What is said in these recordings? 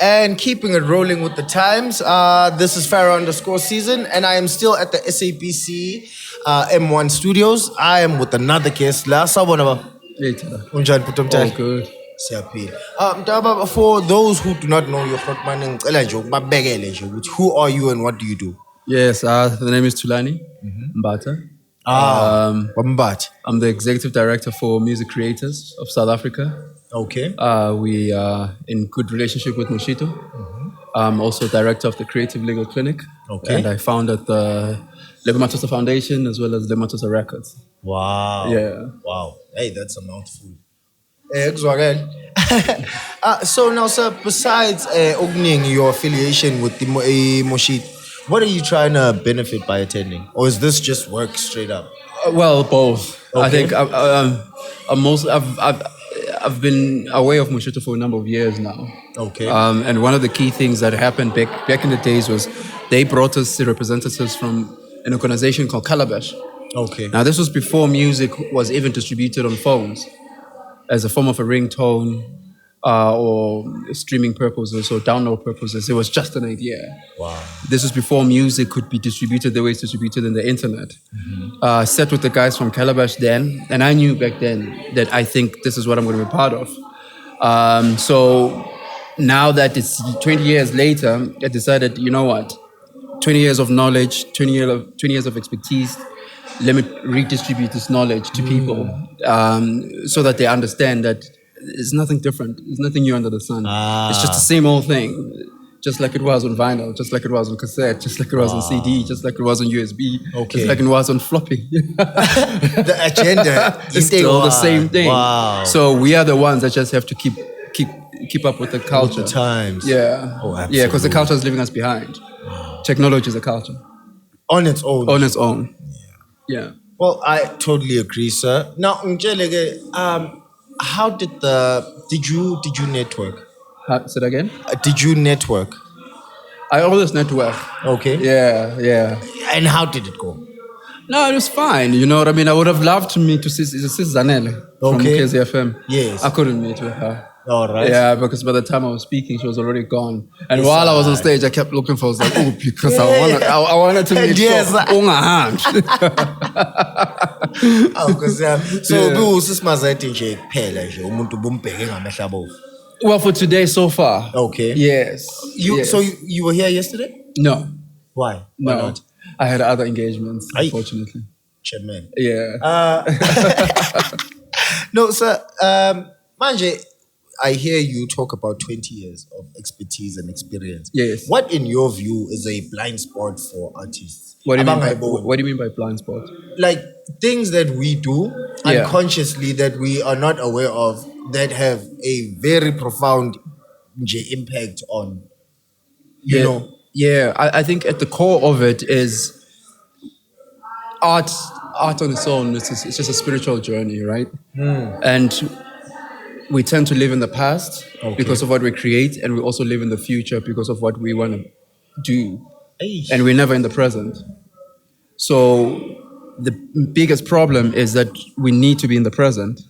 and keeping it rolling with the times. This is Farah_season, and I am still at the SABC M1 Studios. I am with another guest. La sawubona ba? Unjani bhuti omdala? Oh, good. Siyaphila. Mntaba, for those who do not know you, ngicela nje ukubabekele nje ukuthi who are you and what do you do? Yes, the name is THULANI MBATHA. Mbathi. I'm the executive director for music creators of South Africa. Okay. We are in good relationship with Moshito. I'm also director of the Creative Legal Clinic. Okay. And I founded the Lebo Mathosa Foundation as well as the Mathosa Records. Wow. Yeah. Wow. Hey, that's a mouthful. So now, sir, besides your affiliation with the Moshit, what are you trying to benefit by attending? Or is this just work straight up? Well, both. Okay. I think I've been away of Moshito for a number of years now. Okay. And one of the key things that happened back in the days was they brought us the representatives from an organization called Calabash. Okay. Now, this was before music was even distributed on phones as a form of a ringtone or streaming purposes or download purposes. It was just an idea. Wow. This was before music could be distributed the way it's distributed in the internet. Sat with the guys from Calabash then, and I knew back then that I think this is what I'm going to be part of. So now that it's 20 years later, I decided, you know what? 20 years of knowledge, 20 years of expertise, let me redistribute this knowledge to people so that they understand that it's nothing different. There's nothing new under the sun. It's just the same old thing, just like it was on vinyl, just like it was on cassette, just like it was on CD, just like it was on USB, just like it was on floppy. The agenda is still the same thing. Wow. So we are the ones that just have to keep up with the culture. With the times. Yeah. Oh, absolutely. Yeah, because the culture is leaving us behind. Technology is a culture. On its own. On its own. Yeah. Well, I totally agree, sir. Now, Njelege, how did you network? Say that again? Did you network? I always network. Okay. Yeah. And how did it go? No, it was fine. You know what I mean? I would have loved to meet Sis Zanele from KZFM. Yes. I couldn't meet with her. All right. Yeah, because by the time I was speaking, she was already gone. And while I was on stage, I kept looking for. I was like, oh, because I wanted to meet Well, for today so far. Okay. Yes. So you were here yesterday? No. Why? No. Why not? I had other engagements, unfortunately. Chairman. Yeah. No, sir. Manje, I hear you talk about 20 years of expertise and experience. Yes. What, in your view, is a blind spot for artists? What do you mean by blind spot? Like things that we do unconsciously that we are not aware of that have a very profound impact on, you know. Yeah, I think at the core of it is art on its own. It's just a spiritual journey, right? And we tend to live in the past because of what we create, and we also live in the future because of what we want to do. And we're never in the present. So the biggest problem is that we need to be in the present.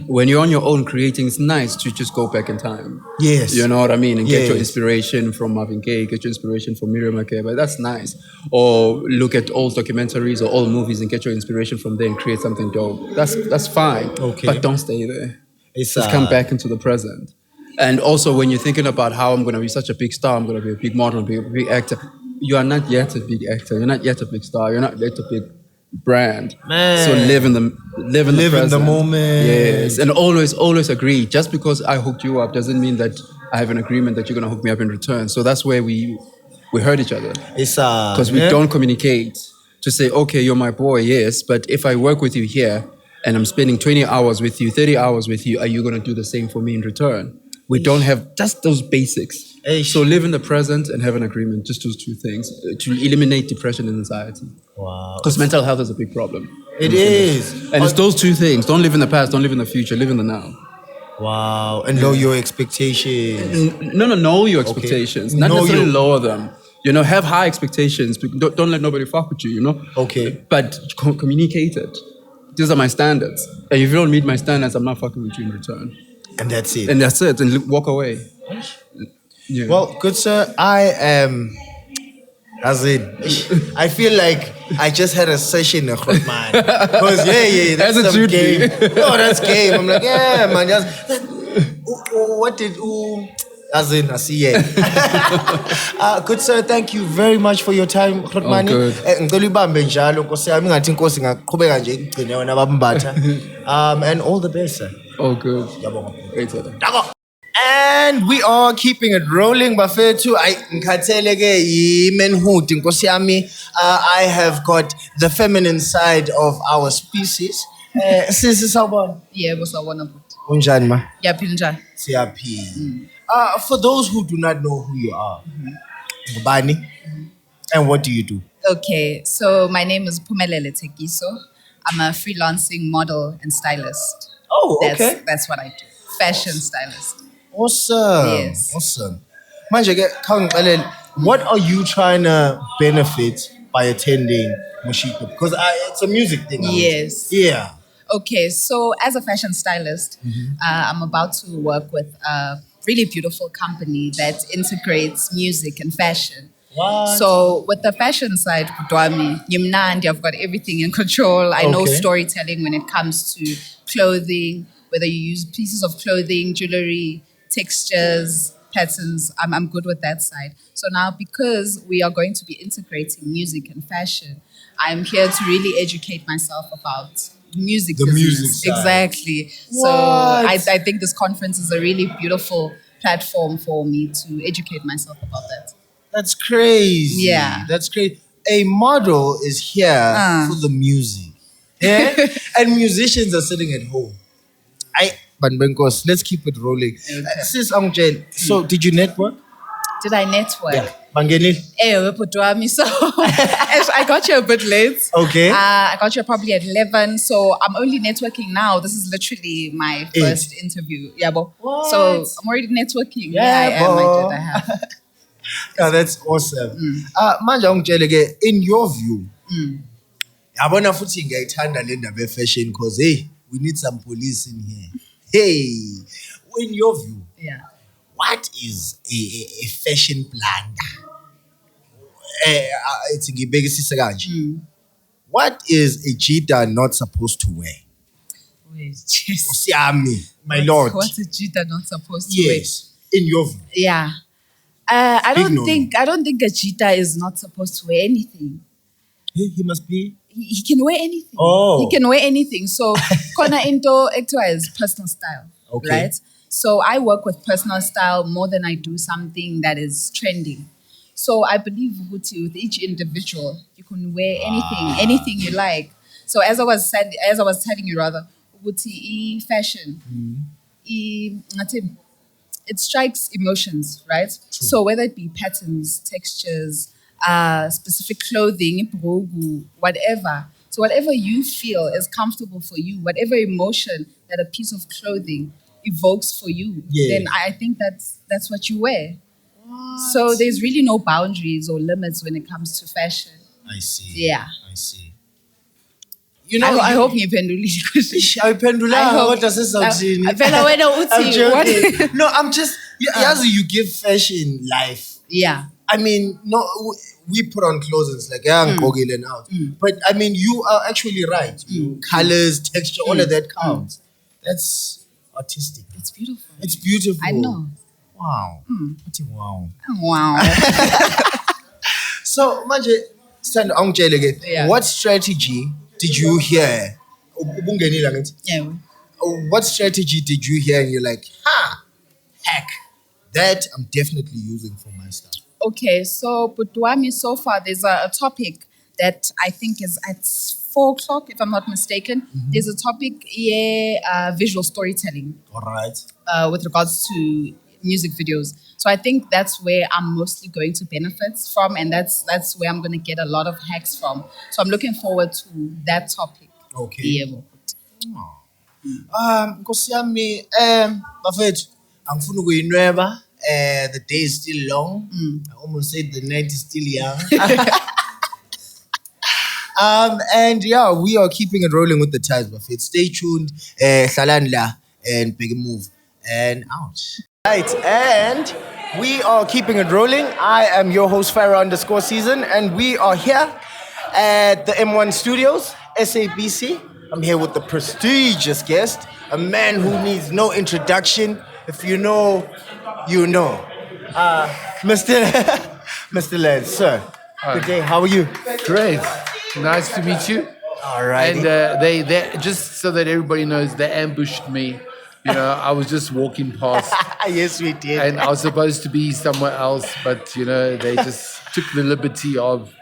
When you're on your own creating, it's nice to just go back in time. Yes. You know what I mean? And get your inspiration from Marvin Gaye, get your inspiration from Miriam Makeba. That's nice. Or look at old documentaries or old movies and get your inspiration from there and create something dope. That's fine. Okay. But don't stay there. Just come back into the present. And also when you're thinking about how I'm going to be such a big star, I'm going to be a big model, be a big actor. You are not yet a big actor. You're not yet a big star. You're not yet a big brand. Man. So live in the present. In the moment. Yes. And always agree. Just because I hooked you up doesn't mean that I have an agreement that you're going to hook me up in return. So that's where we hurt each other. Because we don't communicate to say, okay, you're my boy, yes, but if I work with you here and I'm spending 20 hours with you, 30 hours with you, are you going to do the same for me in return? We don't have just those basics. So live in the present and have an agreement, just those two things, to eliminate depression and anxiety. Wow. Because mental health is a big problem. It is. And it's those two things. Don't live in the past, don't live in the future, live in the now. Wow. And know your expectations. Know your expectations. Not necessarily lower them. You know, have high expectations. Don't let nobody fuck with you, you know? Okay. But communicate it. These are my standards. And if you don't meet my standards, I'm not fucking with you in return. And that's it. And walk away. Yeah. Well, good sir, I am. As in, I feel like I just had a session in man. Because that's As it some should be. game. No, that's game. I'm like, yeah, man. Just, what did as in I see yeah. Good sir, thank you very much for your time, Oh, Khotmani. good. Ngicela ubambe njalo Nkosi yami ngathi inkosi ngaqhubeka nje ikugcine wena babambatha. And all the best, sir. Oh, good. Ngiyabonga. Great. Taylor. Dako. And we are keeping it rolling, bafethu. Ngikhathele ke yimanhood Nkosi yami. I have got the feminine side of our species. Sisi sawubona. Yebo sawubona bhuti. Unjani ma? Ngiyaphila njani? Siyaphila. For those who do not know who you are, Ngubani, and what do you do? Okay, so my name is Phumelele Thekiso. I'm a freelancing model and stylist. Oh, okay. That's what I do. Fashion stylist. Awesome. Yes. Awesome. Manje ke khawungixelele, what are you trying to benefit by attending Moshito? Because it's a music thing. Yes. Yeah. Okay, so as a fashion stylist, I'm about to work with a really beautiful company that integrates music and fashion. What? So with the fashion side, Kudwami, Yimnandi, I've got everything in control. I know Okay. storytelling when it comes to clothing, whether you use pieces of clothing, jewelry, textures, patterns, I'm good with that side. So now because we are going to be integrating music and fashion, I'm here to really educate myself about music The business. music side. Exactly. So What? I think this conference is a really beautiful platform for me to educate myself about that. That's crazy. Yeah. That's crazy. A model is here for the music. Yeah? And musicians are sitting at home. Banbenkos, let's keep it rolling. Sis Angel, so did you network? Did I network? Bangenil. So I got you a bit late. Okay. I got you probably at 11. So I'm only networking now. This is literally my first interview. Yeah, but What? so I'm already networking. Yeah, I am. bo. I have. Oh, that's awesome. Manje angitshele ke, in your view, yabona futhi ngiyayithanda le ndaba fashion because hey, we need some police in here. Hey, in your view, Yeah. what is a fashion blunder? It's ngibekisise kanje. What is a cheetah not supposed to wear? Wait, jeez. Nkosi yami, my lord. What's a cheetah not supposed to wear? Yes, in your view. Yeah. I Big don't no-no. think a cheetah is not supposed to wear anything. He must be. He can wear anything. Oh. He can wear anything. So Kona into Ektua is personal style. Okay. Right? So I work with personal style more than I do something that is trending. So I believe Huti, with each individual, you can wear anything you like. So as I was telling you rather, Huti fashion, ngathi, it strikes emotions, right? So whether it be patterns, textures, specific clothing, ibhugu, whatever. So whatever you feel is comfortable for you, whatever emotion that a piece of clothing evokes for you, Yeah. then I think that's what you wear. So there's really no boundaries or limits when it comes to fashion. I see. Yeah. I see. You know, I hope ngiphendulile question. Ayiphendulanga kodwa sesizawuthini. Phela wena I'm uthi joking. what? No, I'm just as you give fashion life. Yeah. I mean, no, we put on clothes and it's like, yeah, I'm and out. But I mean, you are actually right. Colors, texture, all of that counts. That's artistic. It's beautiful. It's beautiful. I know. Wow. Wow. Wow. So, manje, stand angitshele ke, Yeah. what strategy did you hear? Ubungenile ngathi. Yeah. What strategy did you hear and you're like, heck, that I'm definitely using for my stuff? Okay, so Putwami, so far there's a topic that I think is at 4 o'clock, if I'm not mistaken. There's a topic, visual storytelling, All right. with regards to music videos. So I think that's where I'm mostly going to benefit from, and that's where I'm going to get a lot of hacks from. So I'm looking forward to that topic. Okay. Yebo. Nkosi yami, bafethu, angifuni ukuyinweba. The day is still long. I almost said the night is still young. And yeah, we are keeping it rolling with the times, bafethu. Stay tuned. Hlalani la and big move and out. Right, and We are keeping it rolling. I am your host, Farah_season, and we are here at the M1 Studios, SABC. I'm here with the prestigious guest, a man who needs no introduction. If you know, you know. Mr. Mr. Lance, sir. Good day. How are you? Great. Nice to meet you. All right. And they just so that everybody knows, they ambushed me. You know, I was just walking past, Yes, we did. and I was supposed to be somewhere else, but you know, they just took the liberty of.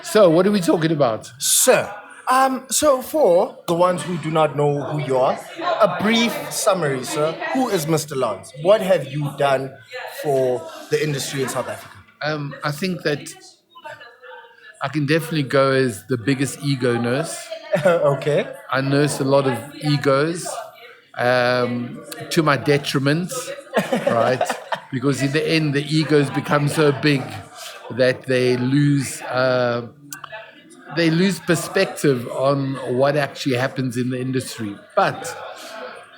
So, what are we talking about? Sir, so for the ones who do not know who you are, a brief summary, sir. Who is Mr. Lance? What have you done for the industry in South Africa? I think that I can definitely go as the biggest ego nurse. Okay. I nurse a lot of egos, to my detriment, right? Because in the end, the egos become so big that they lose perspective on what actually happens in the industry. But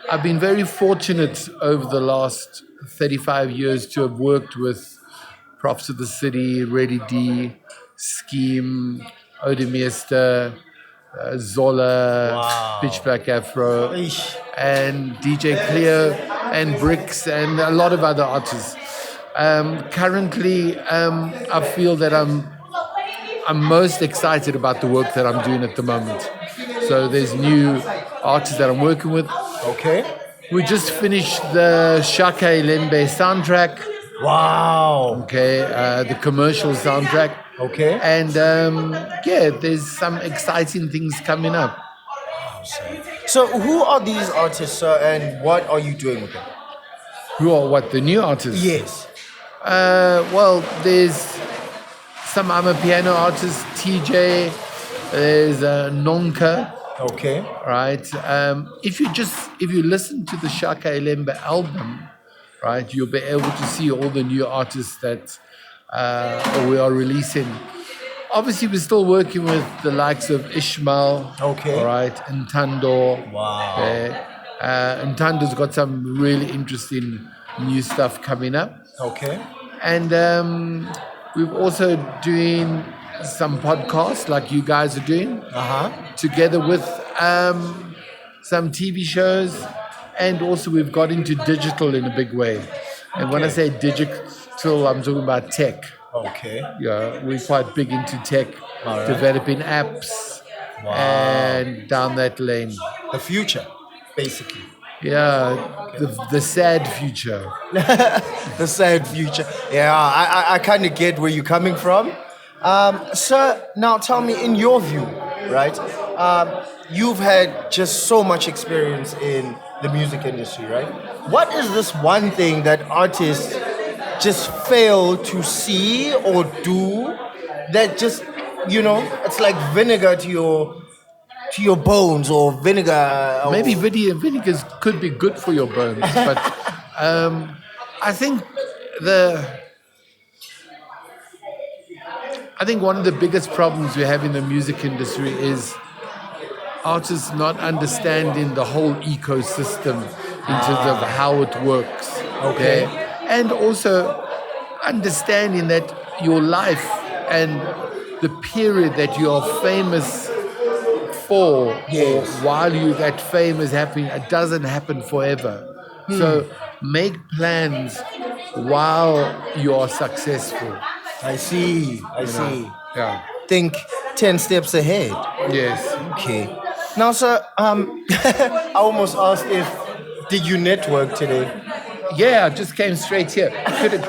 I've been very fortunate over the last 35 years to have worked with Prophets of the City, Reddy D, Scheme, Odemiester, Zola, Wow. Pitch Black Afro, Eesh. and DJ Cleo, and Bricks, and a lot of other artists. Currently, I feel that I'm most excited about the work that I'm doing at the moment. So there's new artists that I'm working with. Okay. We just finished the Shaka Lembe soundtrack, Wow. okay, the commercial soundtrack. Okay. And yeah, there's some exciting things coming up. So who are these artists, sir, and what are you doing with them? Who are what, the new artists? Yes. Well, there's some piano artist, TJ. There's Nonka, Okay. right? If you listen to the Shaka Elemba album, right, you'll be able to see all the new artists that we are releasing. Obviously, we're still working with the likes of Ishmael, Okay. all right, and Tando. Wow. And Tando's got some really interesting new stuff coming up. Okay. And we're also doing some podcasts like you guys are doing, together with some TV shows. And also we've got into digital in a big way. And when I say digital, I'm talking about tech. Okay. Yeah, we're quite big into tech, All right. developing apps, and down that lane. The future, basically. Yeah, the sad future. The sad future. Yeah, I kind of get where you're coming from. Sir, now tell me, in your view, right? You've had just so much experience in the music industry, right? What is this one thing that artists just fail to see or do that just, it's like vinegar to your bones, or vinegar? Maybe vinegars could be good for your bones, but I think one of the biggest problems we have in the music industry is artists not understanding the whole ecosystem in terms of how it works. Okay. And also understanding that your life and the period that you are famous for, or while that fame is happening, it doesn't happen forever. So make plans while you are successful. I see. Yeah. Think 10 steps ahead. Yes. Okay. Now, sir, I almost asked did you network today? Yeah, I just came straight here.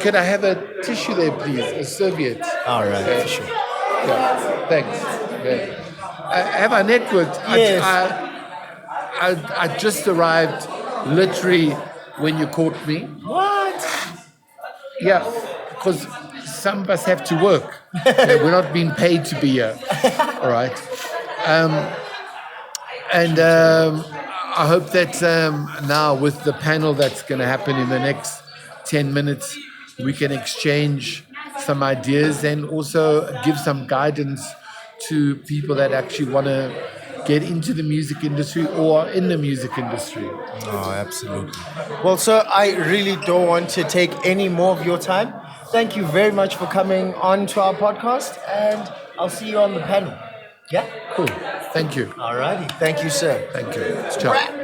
Could I have a tissue there, please? A serviette. All right, for sure. Yeah. Thanks. Yeah. Have I networked? Yes. I just arrived literally when you caught me. What? Yeah, because some of us have to work. Yeah, we're not being paid to be here. All right. And I hope that now with the panel that's going to happen in the next 10 minutes, we can exchange some ideas and also give some guidance to people that actually want to get into the music industry or are in the music industry. Oh, absolutely. Well, sir, I really don't want to take any more of your time. Thank you very much for coming on to our podcast, and I'll see you on the panel. Yeah? Cool. Thank you. Alrighty. Thank you, sir. Thank you. Ciao.